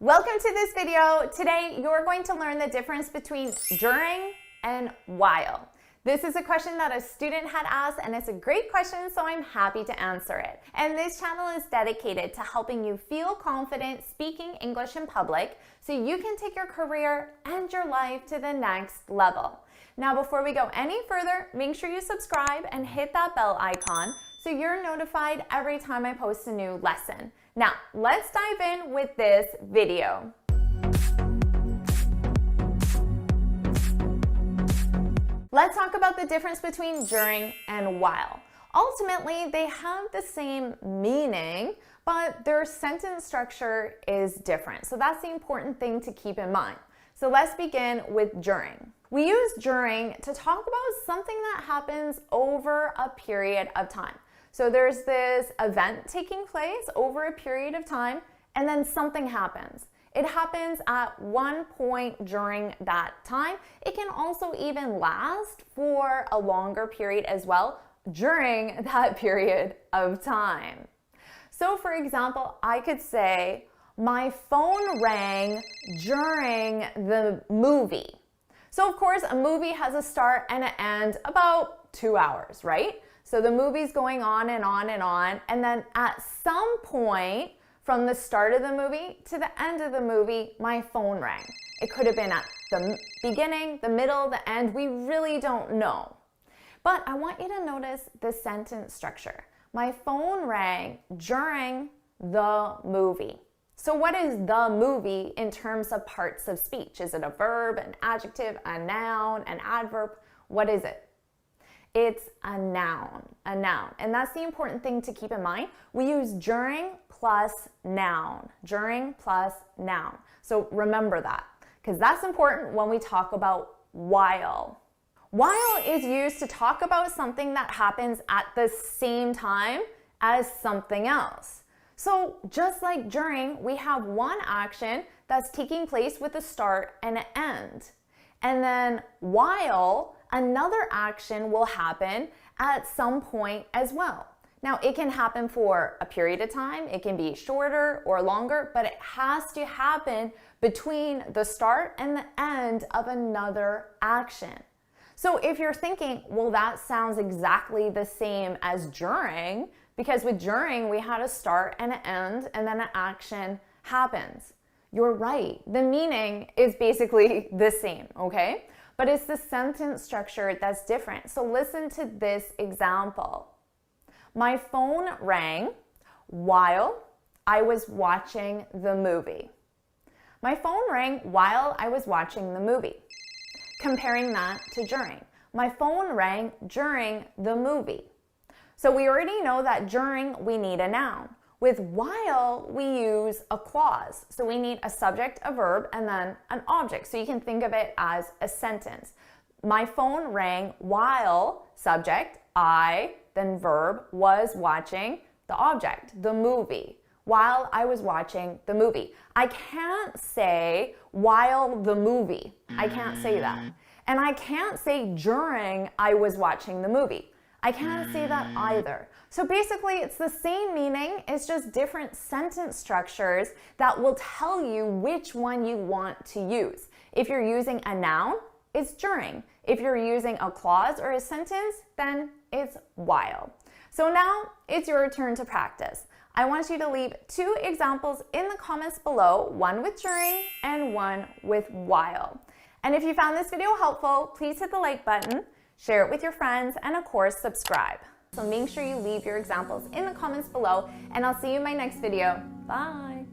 Welcome to this video. Today, you're going to learn the difference between during and while. This is a question that a student had asked, and it's a great question, so I'm happy to answer it. And this channel is dedicated to helping you feel confident speaking English in public so you can take your career and your life to the next level. Now, before we go any further, make sure you subscribe and hit that bell icon so you're notified every time I post a new lesson. Now, let's dive in with this video. Let's talk about the difference between during and while. Ultimately, they have the same meaning, but their sentence structure is different. So that's the important thing to keep in mind. So let's begin with during. We use during to talk about something that happens over a period of time. So there's this event taking place over a period of time, and then something happens. It happens at one point during that time. It can also even last for a longer period as well during that period of time. So for example, I could say, my phone rang during the movie. So of course, a movie has a start and an end about 2 hours, right? So the movie's going on and on and on, and then at some point from the start of the movie to the end of the movie, my phone rang. It could have been at the beginning, the middle, the end. We really don't know. But I want you to notice the sentence structure. My phone rang during the movie. So what is the movie in terms of parts of speech? Is it a verb, an adjective, a noun, an adverb? What is it? It's a noun, and that's the important thing to keep in mind. We use during plus noun, during plus noun. So remember that, because that's important when we talk about while. While is used to talk about something that happens at the same time as something else. So just like during, we have one action that's taking place with a start and an end. And then while, another action will happen at some point as well. Now, it can happen for a period of time, it can be shorter or longer, but it has to happen between the start and the end of another action. So if you're thinking, well, that sounds exactly the same as during, because with during, we had a start and an end, and then an action happens. You're right. The meaning is basically the same, okay? But it's the sentence structure that's different. So listen to this example. My phone rang while I was watching the movie. My phone rang while I was watching the movie. Comparing that to during. My phone rang during the movie. So we already know that during we need a noun. With while, we use a clause. So we need a subject, a verb, and then an object. So you can think of it as a sentence. My phone rang while, subject, I, then verb, was watching, the object, the movie. While I was watching the movie. I can't say while the movie. I can't say that. And I can't say during I was watching the movie. I can't say that either. So basically, it's the same meaning, it's just different sentence structures that will tell you which one you want to use. If you're using a noun, it's during. If you're using a clause or a sentence, then it's while. So now it's your turn to practice. I want you to leave 2 examples in the comments below, one with during and one with while. And if you found this video helpful, please hit the like button, share it with your friends, and of course, subscribe. So make sure you leave your examples in the comments below, and I'll see you in my next video. Bye!